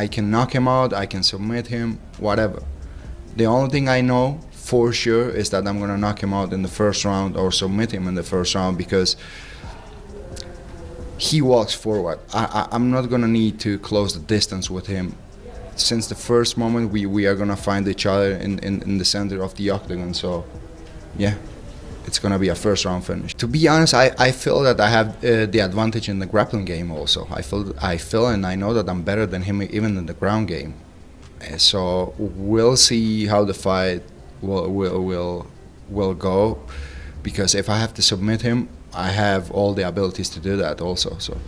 I can knock him out, I can submit him, whatever. The only thing I know for sure is that I'm gonna knock him out in the first round or submit him in the first round, because he walks forward. I'm not gonna need to close the distance with him. Since the first moment, we are gonna find each other in the center of the octagon. So, yeah, it's gonna be a first round finish. To be honest, I feel that I have the advantage in the grappling game also. I feel and I know that I'm better than him even in the ground game. So we'll see how the fight will go, because if I have to submit him, I have all the abilities to do that also. So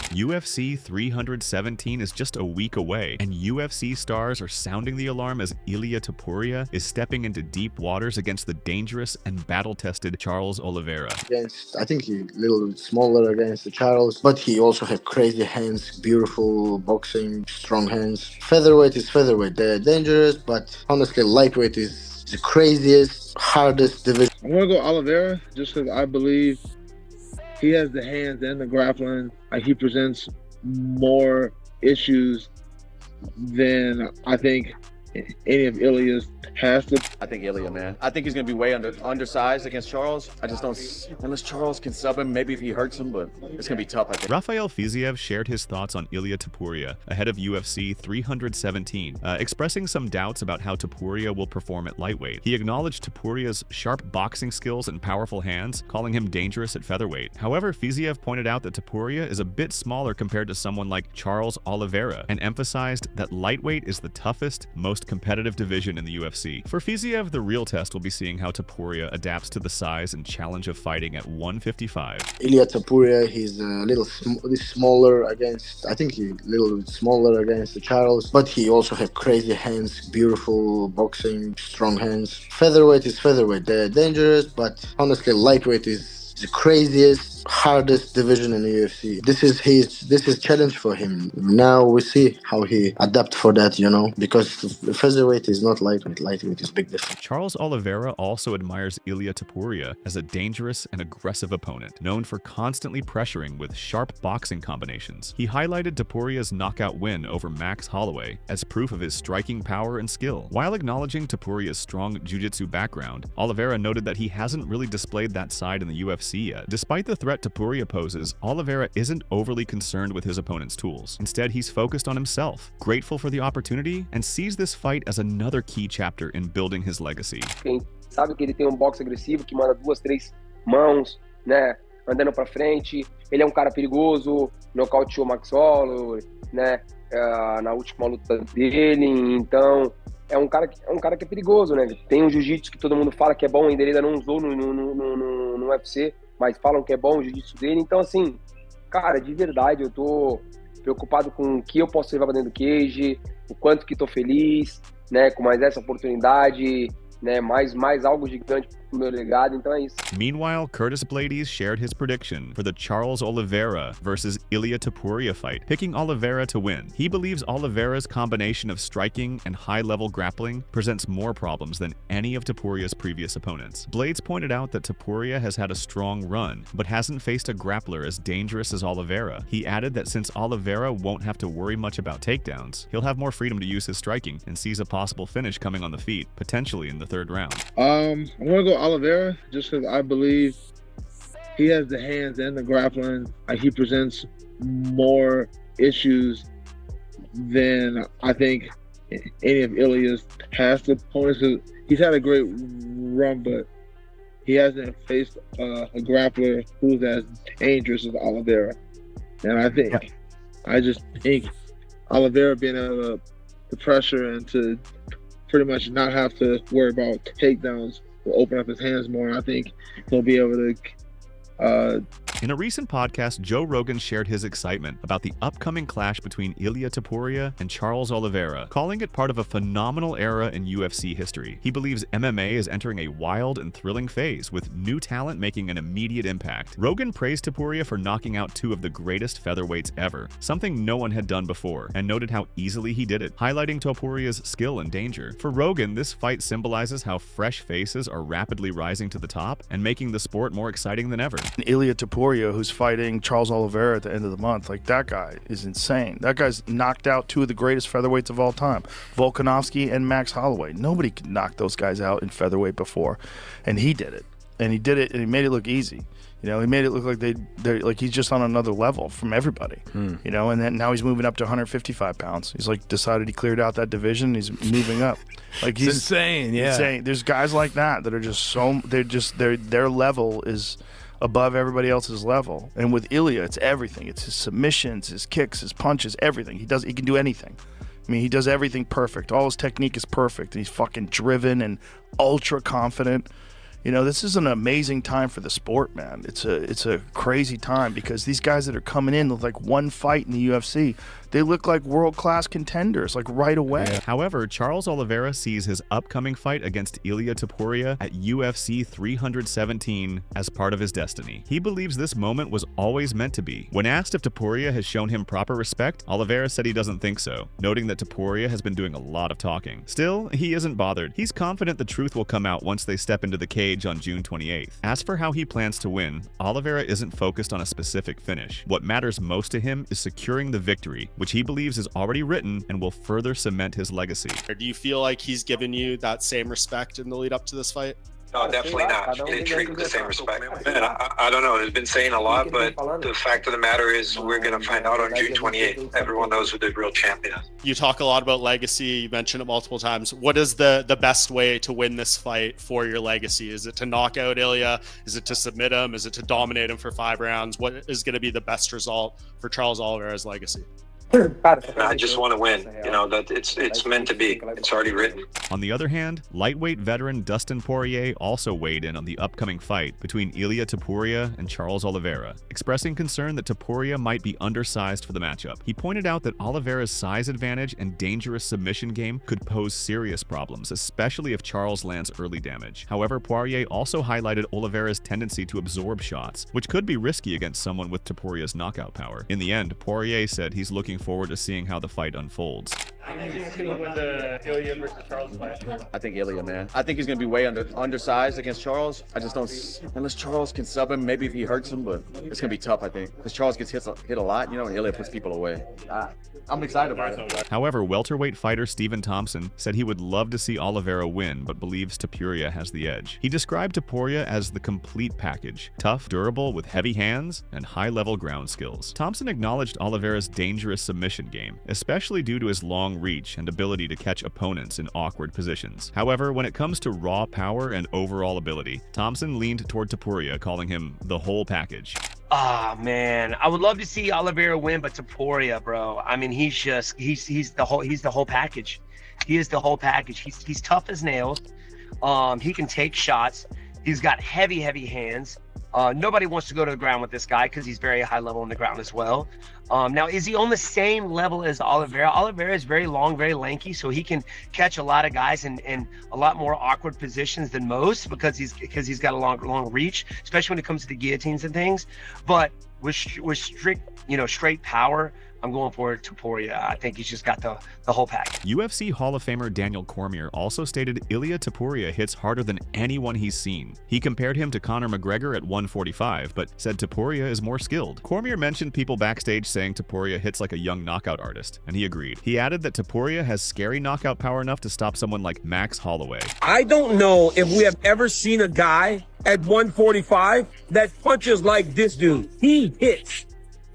UFC 317 is just a week away, and UFC stars are sounding the alarm as Ilia Topuria is stepping into deep waters against the dangerous and battle-tested Charles Oliveira. I think he's a little bit smaller against the Charles, but he also has crazy hands, beautiful boxing, strong hands. Featherweight is featherweight. They're dangerous, but honestly, lightweight is the craziest, hardest division. I'm going to go Oliveira just because I believe he has the hands and the grappling. He presents more issues than I think any of Ilia's has to. I think Ilia, man. I think he's going to be way undersized against Charles. I just don't, unless Charles can sub him, maybe if he hurts him, but it's going to be tough, I think. Rafael Fiziev shared his thoughts on Ilia Topuria ahead of UFC 317, expressing some doubts about how Topuria will perform at lightweight. He acknowledged Topuria's sharp boxing skills and powerful hands, calling him dangerous at featherweight. However, Fiziev pointed out that Topuria is a bit smaller compared to someone like Charles Oliveira, and emphasized that lightweight is the toughest, most competitive division in the UFC. For Fiziev, the real test will be seeing how Topuria adapts to the size and challenge of fighting at 155. Ilia Topuria, he's a little smaller against, I think he's a little bit smaller against the Charles, but he also has crazy hands, beautiful boxing, strong hands. Featherweight is featherweight. They're dangerous, but honestly, lightweight is the craziest, hardest division in the UFC. This is challenge for him. Now we see how he adapt for that, because featherweight is not lightweight. Lightweight is big difference. Charles Oliveira also admires Ilia Topuria as a dangerous and aggressive opponent, known for constantly pressuring with sharp boxing combinations. He highlighted Topuria's knockout win over Max Holloway as proof of his striking power and skill. While acknowledging Topuria's strong jiu-jitsu background, Oliveira noted that he hasn't really displayed that side in the UFC yet. Despite the threat Topuria poses, Oliveira isn't overly concerned with his opponent's tools. Instead, he's focused on himself, grateful for the opportunity, and sees this fight as another key chapter in building his legacy. Quem sabe que ele tem boxe agressivo, que manda 2, 3 mãos, né, andando para frente. Ele é cara perigoso, nocauteou Max Holloway, né, na última luta dele. Então, é um cara que é perigoso, né? Tem jiu-jitsu que todo mundo fala que é bom, ainda ele ainda não usou no UFC. Mas falam que é bom o jiu-jitsu dele. Então, assim, cara, de verdade, eu tô preocupado com o que eu posso levar pra dentro do cage, o quanto que tô feliz, né, com mais essa oportunidade, né, mais algo gigante pro meu legado, então é isso. Meanwhile, Curtis Blades shared his prediction for the Charles Oliveira versus Ilia Topuria fight, picking Oliveira to win. He believes Oliveira's combination of striking and high-level grappling presents more problems than any of Topuria's previous opponents. Blades pointed out that Topuria has had a strong run, but hasn't faced a grappler as dangerous as Oliveira. He added that since Oliveira won't have to worry much about takedowns, he'll have more freedom to use his striking and sees a possible finish coming on the feet, potentially in the third round. I'm going to go Oliveira just because I believe he has the hands and the grappling. He presents more issues than I think any of Ilia's past opponents. He's had a great run, but he hasn't faced a grappler who's as dangerous as Oliveira. And I just think Oliveira being able to pressure and to pretty much not have to worry about takedowns will open up his hands more. I think he'll be able to In a recent podcast, Joe Rogan shared his excitement about the upcoming clash between Ilia Topuria and Charles Oliveira, calling it part of a phenomenal era in UFC history. He believes MMA is entering a wild and thrilling phase, with new talent making an immediate impact. Rogan praised Topuria for knocking out 2 of the greatest featherweights ever, something no one had done before, and noted how easily he did it, highlighting Topuria's skill and danger. For Rogan, this fight symbolizes how fresh faces are rapidly rising to the top and making the sport more exciting than ever. Ilia Topuria Topuria, who's fighting Charles Oliveira at the end of the month. Like, that guy is insane. That guy's knocked out 2 of the greatest featherweights of all time, Volkanovski and Max Holloway. Nobody could knock those guys out in featherweight before, and he did it. And he did it, and he made it look easy. You know, he made it look like they're like he's just on another level from everybody. You know, and then now he's moving up to 155 pounds. He's like decided he cleared out that division. He's moving up. Like, he's insane. Yeah, insane. There's guys like that are just their level is above everybody else's level. And with Ilia, it's everything. It's his submissions, his kicks, his punches, everything. He can do anything. I mean, he does everything perfect. All his technique is perfect. He's fucking driven and ultra confident. You know, this is an amazing time for the sport, man. It's a crazy time because these guys that are coming in with like one fight in the UFC, they look like world-class contenders, like right away. Yeah. However, Charles Oliveira sees his upcoming fight against Ilia Topuria at UFC 317 as part of his destiny. He believes this moment was always meant to be. When asked if Topuria has shown him proper respect, Oliveira said he doesn't think so, noting that Topuria has been doing a lot of talking. Still, he isn't bothered. He's confident the truth will come out once they step into the cage on June 28th. As for how he plans to win, Oliveira isn't focused on a specific finish. What matters most to him is securing the victory, which he believes is already written and will further cement his legacy. Do you feel like he's given you that same respect in the lead up to this fight? No, definitely not. He didn't treat with the same respect. Man, I don't know. It's been saying a lot, but the fact of the matter is we're going to find out on June 28th. Everyone knows who the real champion is. You talk a lot about legacy. You mentioned it multiple times. What is the best way to win this fight for your legacy? Is it to knock out Ilia? Is it to submit him? Is it to dominate him for 5 rounds? What is going to be the best result for Charles Oliveira's legacy? I just want to win. You know, that it's meant to be. It's already written. On the other hand, lightweight veteran Dustin Poirier also weighed in on the upcoming fight between Ilia Topuria and Charles Oliveira, expressing concern that Topuria might be undersized for the matchup. He pointed out that Oliveira's size advantage and dangerous submission game could pose serious problems, especially if Charles lands early damage. However, Poirier also highlighted Oliveira's tendency to absorb shots, which could be risky against someone with Topuria's knockout power. In the end, Poirier said he's looking forward to seeing how the fight unfolds. I think Ilia, man. I think he's going to be way undersized against Charles. I just don't, unless Charles can sub him, maybe if he hurts him, but it's going to be tough, I think. Because Charles gets hit a lot, you know, and Ilia puts people away. I'm excited about it. However, welterweight fighter Stephen Thompson said he would love to see Oliveira win, but believes Topuria has the edge. He described Topuria as the complete package, tough, durable, with heavy hands, and high-level ground skills. Thompson acknowledged Oliveira's dangerous submission game, especially due to his long reach and ability to catch opponents in awkward positions. However, when it comes to raw power and overall ability, Thompson leaned toward Topuria, calling him the whole package. Ah, man, I would love to see Oliveira win, but Topuria, bro. I mean, he's the whole package. He is the whole package. He's tough as nails. He can take shots. He's got heavy hands. Nobody wants to go to the ground with this guy because he's very high level on the ground as well. Now, is he on the same level as Oliveira? Oliveira is very long, very lanky, so he can catch a lot of guys in a lot more awkward positions than most because he's got a long reach, especially when it comes to the guillotines and things. But with strict, straight power, I'm going for Topuria. I think he's just got the whole pack. UFC Hall of Famer Daniel Cormier also stated Ilia Topuria hits harder than anyone he's seen. He compared him to Conor McGregor at 145, but said Topuria is more skilled. Cormier mentioned people backstage saying Topuria hits like a young knockout artist, and he agreed. He added that Topuria has scary knockout power enough to stop someone like Max Holloway. I don't know if we have ever seen a guy at 145 that punches like this dude. He hits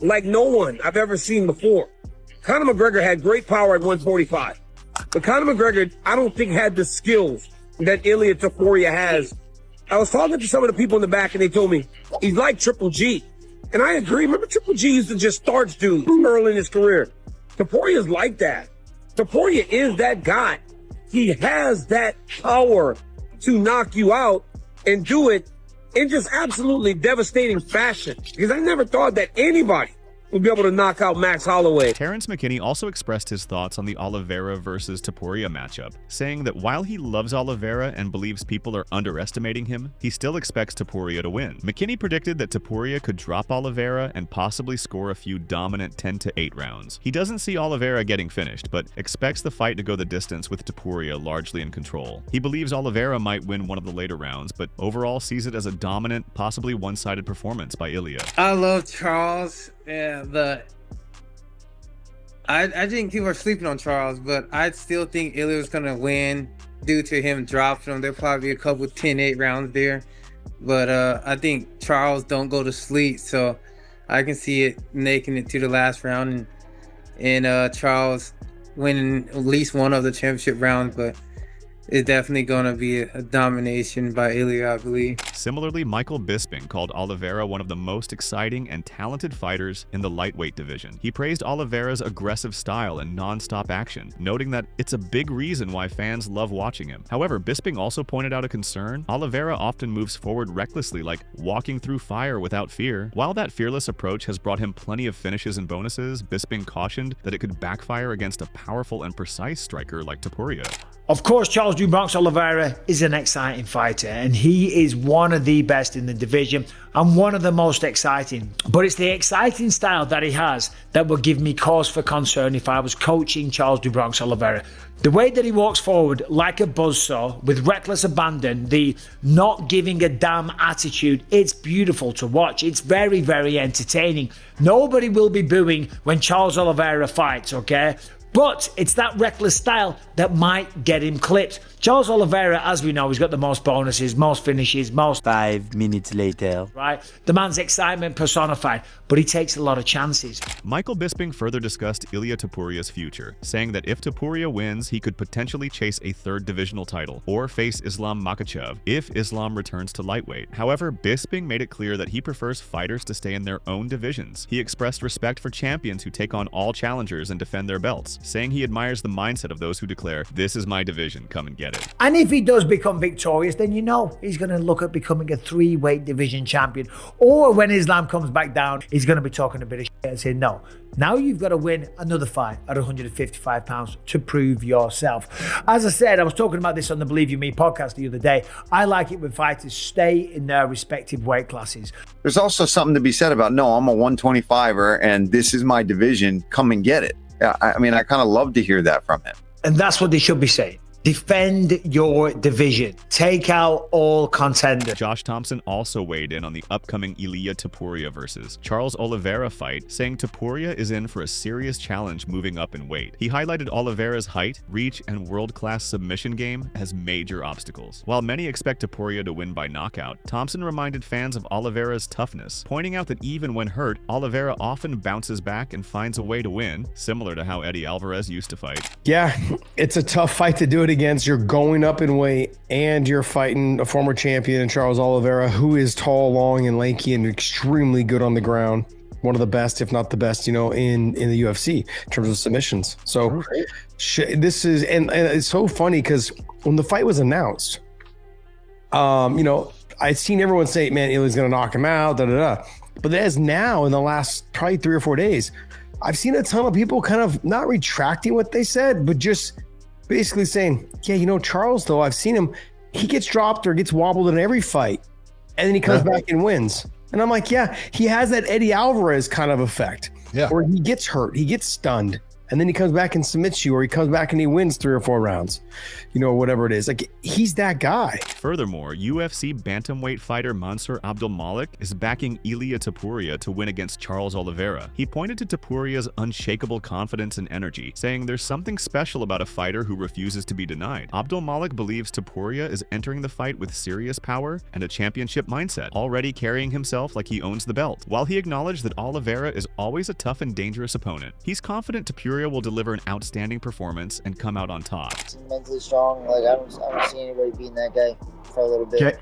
like no one I've ever seen before. Conor McGregor had great power at 145, but Conor McGregor, I don't think, had the skills that Ilia Topuria has. I was talking to some of the people in the back, and they told me he's like Triple G, and I agree. Remember, Triple G used to just start dudes early in his career. Topuria's like that. Topuria is that guy. He has that power to knock you out and do it in just absolutely devastating fashion. Because I never thought that anybody will be able to knock out Max Holloway. Terrence McKinney also expressed his thoughts on the Oliveira versus Topuria matchup, saying that while he loves Oliveira and believes people are underestimating him, he still expects Topuria to win. McKinney predicted that Topuria could drop Oliveira and possibly score a few dominant 10-8 rounds. He doesn't see Oliveira getting finished, but expects the fight to go the distance with Topuria largely in control. He believes Oliveira might win one of the later rounds, but overall sees it as a dominant, possibly one-sided performance by Ilia. I love Charles, but I think people are sleeping on Charles, but I still think Ilia's gonna win due to him dropping him. There'll probably be a couple 10-8 rounds there, but I think Charles don't go to sleep, so I can see it making it to the last round and Charles winning at least one of the championship rounds, but it's definitely going to be a domination by Ilia, I believe. Similarly, Michael Bisping called Oliveira one of the most exciting and talented fighters in the lightweight division. He praised Oliveira's aggressive style and non-stop action, noting that it's a big reason why fans love watching him. However, Bisping also pointed out a concern. Oliveira often moves forward recklessly, like walking through fire without fear. While that fearless approach has brought him plenty of finishes and bonuses, Bisping cautioned that it could backfire against a powerful and precise striker like Topuria. Of course, Charles "Du Bronx" Oliveira is an exciting fighter, and he is one of the best in the division and one of the most exciting. But it's the exciting style that he has that will give me cause for concern if I was coaching Charles "Du Bronx" Oliveira. The way that he walks forward like a buzzsaw with reckless abandon, the not giving a damn attitude, it's beautiful to watch. It's very, very entertaining. Nobody will be booing when Charles Oliveira fights, okay? But it's that reckless style that might get him clipped. Charles Oliveira, as we know, he's got the most bonuses, most finishes, most 5 minutes later. Right? The man's excitement personified, but he takes a lot of chances. Michael Bisping further discussed Ilia Topuria's future, saying that if Topuria wins, he could potentially chase a third divisional title or face Islam Makhachev if Islam returns to lightweight. However, Bisping made it clear that he prefers fighters to stay in their own divisions. He expressed respect for champions who take on all challengers and defend their belts, saying he admires the mindset of those who declare, "This is my division, come and get it." And if he does become victorious, then you know he's going to look at becoming a 3-weight division champion. Or when Islam comes back down, he's going to be talking a bit of shit and saying, no, now you've got to win another fight at 155 pounds to prove yourself. As I said, I was talking about this on the Believe You Me podcast the other day. I like it when fighters stay in their respective weight classes. There's also something to be said about, no, I'm a 125er and this is my division, come and get it. I mean, I kind of love to hear that from him. And that's what they should be saying. Defend your division. Take out all contenders. Josh Thompson also weighed in on the upcoming Ilia Topuria versus Charles Oliveira fight, saying Topuria is in for a serious challenge moving up in weight. He highlighted Oliveira's height, reach, and world-class submission game as major obstacles. While many expect Topuria to win by knockout, Thompson reminded fans of Oliveira's toughness, pointing out that even when hurt, Oliveira often bounces back and finds a way to win, similar to how Eddie Alvarez used to fight. Yeah, it's a tough fight to do it against. You're going up in weight and you're fighting a former champion, Charles Oliveira, who is tall, long, and lanky and extremely good on the ground. One of the best, if not the best, you know, in the UFC in terms of submissions. So this is, and it's so funny because when the fight was announced, you know, I'd seen everyone say, man, Ilia's going to knock him out, But as now, in the last probably 3 or 4 days, I've seen a ton of people kind of not retracting what they said, but just basically saying, yeah, you know, Charles, though, I've seen him, he gets dropped or gets wobbled in every fight, and then he comes back and wins. And I'm like, yeah, he has that Eddie Alvarez kind of effect, where he gets hurt, he gets stunned, and then he comes back and submits you, or he comes back and he wins 3 or 4 rounds, you know, whatever it is. Like, he's that guy. Furthermore, UFC bantamweight fighter Mansour Abdulmalik is backing Ilia Topuria to win against Charles Oliveira. He pointed to Topuria's unshakable confidence and energy, saying there's something special about a fighter who refuses to be denied. Abdulmalik believes Topuria is entering the fight with serious power and a championship mindset, already carrying himself like he owns the belt. While he acknowledged that Oliveira is always a tough and dangerous opponent, he's confident Topuria will deliver an outstanding perforance and come out on top. Mentally strong, like I don't see anybody beating that guy for a little bit. Okay.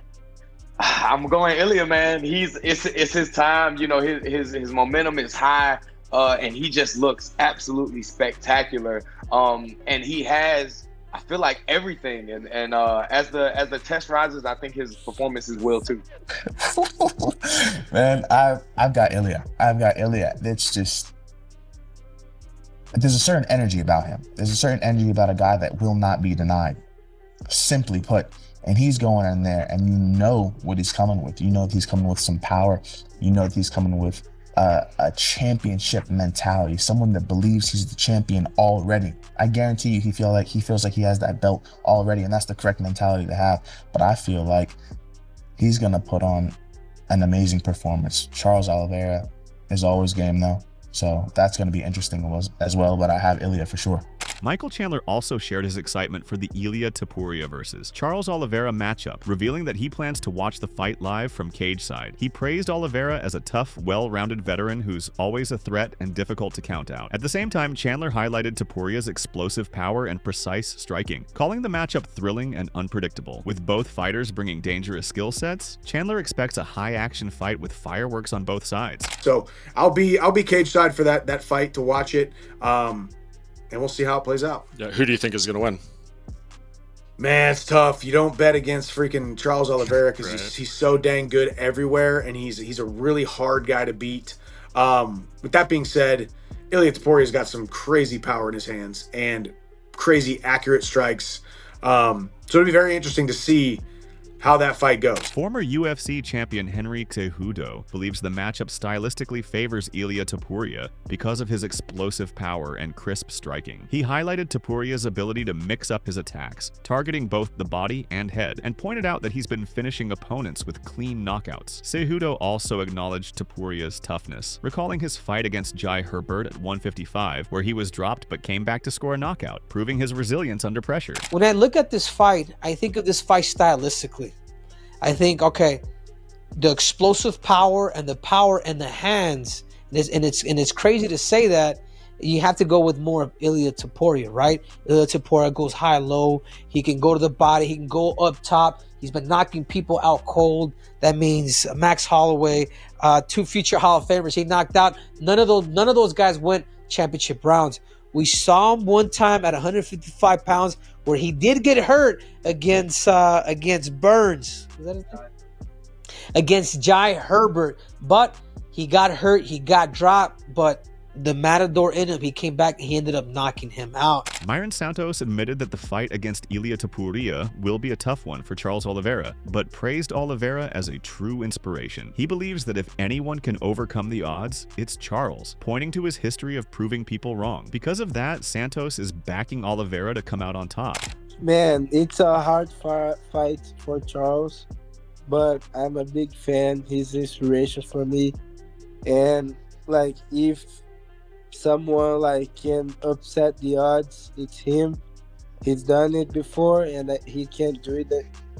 I'm going Ilia, man. It's his time. You know, his momentum is high, and he just looks absolutely spectacular. And he has I feel like everything, and as the test rises, I think his performances will too. Man, I've got Ilia. It's just, there's a certain energy about him. There's a certain energy about a guy that will not be denied. Simply put. And he's going in there, and you know what he's coming with. You know that he's coming with some power. You know that he's coming with a championship mentality, someone that believes he's the champion already. I guarantee you he feels like he has that belt already, and that's the correct mentality to have. But I feel like he's going to put on an amazing performance. Charles Oliveira is always game, though, so that's going to be interesting as well, but I have Ilia for sure. Michael Chandler also shared his excitement for the Ilia Topuria versus Charles Oliveira matchup, revealing that he plans to watch the fight live from cage side. He praised Oliveira as a tough, well-rounded veteran who's always a threat and difficult to count out. At the same time, Chandler highlighted Topuria's explosive power and precise striking, calling the matchup thrilling and unpredictable. With both fighters bringing dangerous skill sets, Chandler expects a high-action fight with fireworks on both sides. So I'll be cage side for that fight to watch it. And we'll see how it plays out. Yeah, who do you think is going to win? Man, it's tough. You don't bet against freaking Charles Oliveira because Right. he's so dang good everywhere, and he's a really hard guy to beat. With that being said, Ilia Topuria's got some crazy power in his hands and crazy accurate strikes. So it'll be very interesting to see how that fight goes. Former UFC champion Henry Cejudo believes the matchup stylistically favors Ilia Topuria because of his explosive power and crisp striking. He highlighted Topuria's ability to mix up his attacks, targeting both the body and head, and pointed out that he's been finishing opponents with clean knockouts. Cejudo also acknowledged Topuria's toughness, recalling his fight against Jai Herbert at 155, where he was dropped but came back to score a knockout, proving his resilience under pressure. When I look at this fight, I think of this fight stylistically. I think, okay, the explosive power and the power in the hands, and it's crazy to say that. You have to go with more of Ilia Topuria, right? Ilia Topuria goes high, low. He can go to the body. He can go up top. He's been knocking people out cold. That means Max Holloway, 2 future Hall of Famers he knocked out. None of those guys went championship rounds. We saw him one time at 155 pounds where he did get hurt against Burns. Was that his name? Against Jai Herbert. But he got hurt. He got dropped. But the matador in him, he came back and he ended up knocking him out. Myron Santos admitted that the fight against Ilia Topuria will be a tough one for Charles Oliveira, but praised Oliveira as a true inspiration. He believes that if anyone can overcome the odds, it's Charles, pointing to his history of proving people wrong. Because of that, Santos is backing Oliveira to come out on top. Man, it's a hard fight for Charles, but I'm a big fan. He's inspiration for me. And like, if someone like can upset the odds, it's him. He's done it before and he can't do it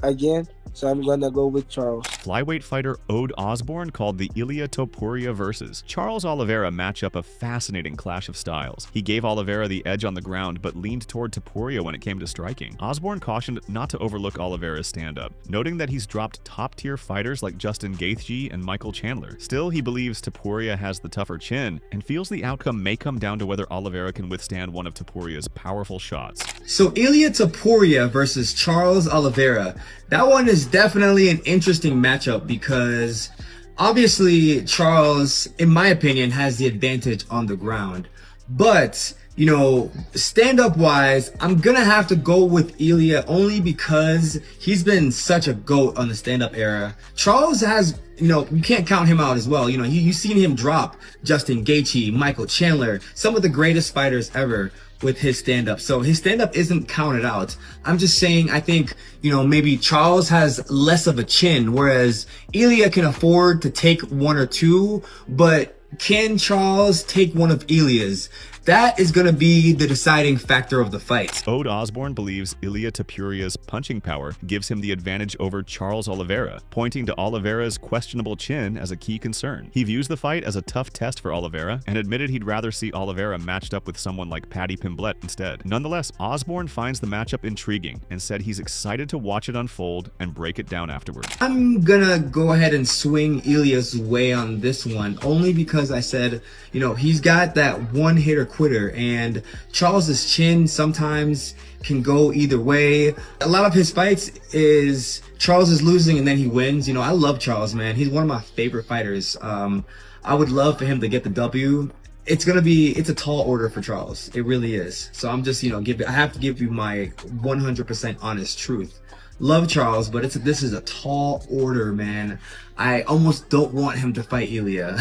again, so I'm gonna go with Charles. Flyweight fighter Ode Osborne called the Ilia Topuria versus Charles Oliveira matchup a fascinating clash of styles. He gave Oliveira the edge on the ground but leaned toward Topuria when it came to striking. Osborne cautioned not to overlook Oliveira's stand-up, noting that he's dropped top-tier fighters like Justin Gaethje and Michael Chandler. Still, he believes Topuria has the tougher chin and feels the outcome may come down to whether Oliveira can withstand one of Topuria's powerful shots. So Ilia Topuria versus Charles Oliveira. That one is definitely an interesting matchup because obviously Charles, in my opinion, has the advantage on the ground. But, you know, stand-up wise, I'm gonna have to go with Ilia only because he's been such a GOAT on the stand-up era. Charles has, you know, you can't count him out as well. You know, you've seen him drop Justin Gaethje, Michael Chandler, some of the greatest fighters ever with his stand-up. So his stand-up isn't counted out. I'm just saying, I think, you know, maybe Charles has less of a chin, whereas Ilia can afford to take one or two, but can Charles take one of Ilia's? That is going to be the deciding factor of the fight. Ode Osborne believes Ilia Topuria's punching power gives him the advantage over Charles Oliveira, pointing to Oliveira's questionable chin as a key concern. He views the fight as a tough test for Oliveira and admitted he'd rather see Oliveira matched up with someone like Paddy Pimblett instead. Nonetheless, Osborne finds the matchup intriguing and said he's excited to watch it unfold and break it down afterward. I'm gonna go ahead and swing Ilia's way on this one, only because I said, you know, he's got that one-hitter quitter, and Charles's chin sometimes can go either way. A lot of his fights is Charles is losing and then he wins. You know, I love Charles, man. He's one of my favorite fighters. I would love for him to get the W. It's a tall order for Charles. It really is. So I'm just, I have to give you my 100% honest truth. Love Charles, but this is a tall order, man. I almost don't want him to fight Ilia.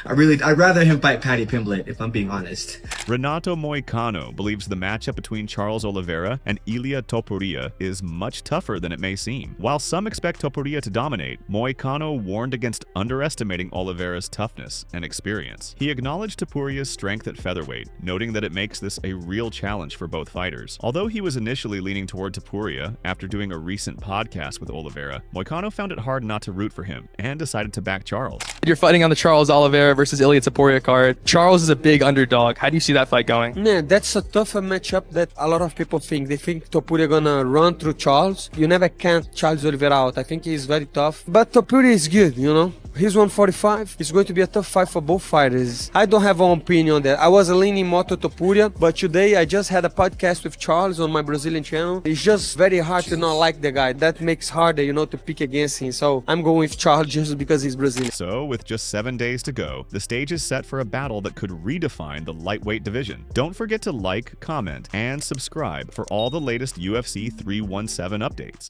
I'd rather him fight Paddy Pimblett, if I'm being honest. Renato Moicano believes the matchup between Charles Oliveira and Ilia Topuria is much tougher than it may seem. While some expect Topuria to dominate, Moicano warned against underestimating Oliveira's toughness and experience. He acknowledged Topuria's strength at featherweight, noting that it makes this a real challenge for both fighters. Although he was initially leaning toward Topuria after doing a recent podcast with Oliveira, Moicano found it hard not to root for him and decided to back Charles. You're fighting on the Charles Oliveira versus Ilia Topuria card. Charles is a big underdog. How do you see that fight going? Man, that's a tougher matchup that a lot of people think. They think Topuria gonna run through Charles. You never count Charles Oliveira out. I think he's very tough. But Topuria is good, He's 145. It's going to be a tough fight for both fighters. I don't have an opinion on that. I was leaning more to Topuria, but today I just had a podcast with Charles on my Brazilian channel. It's just very hard to not like the guy. That makes harder, to pick against him. So I'm going with Charles just because he's Brazilian. So, with just 7 days to go, the stage is set for a battle that could redefine the lightweight division. Don't forget to like, comment, and subscribe for all the latest UFC 317 updates.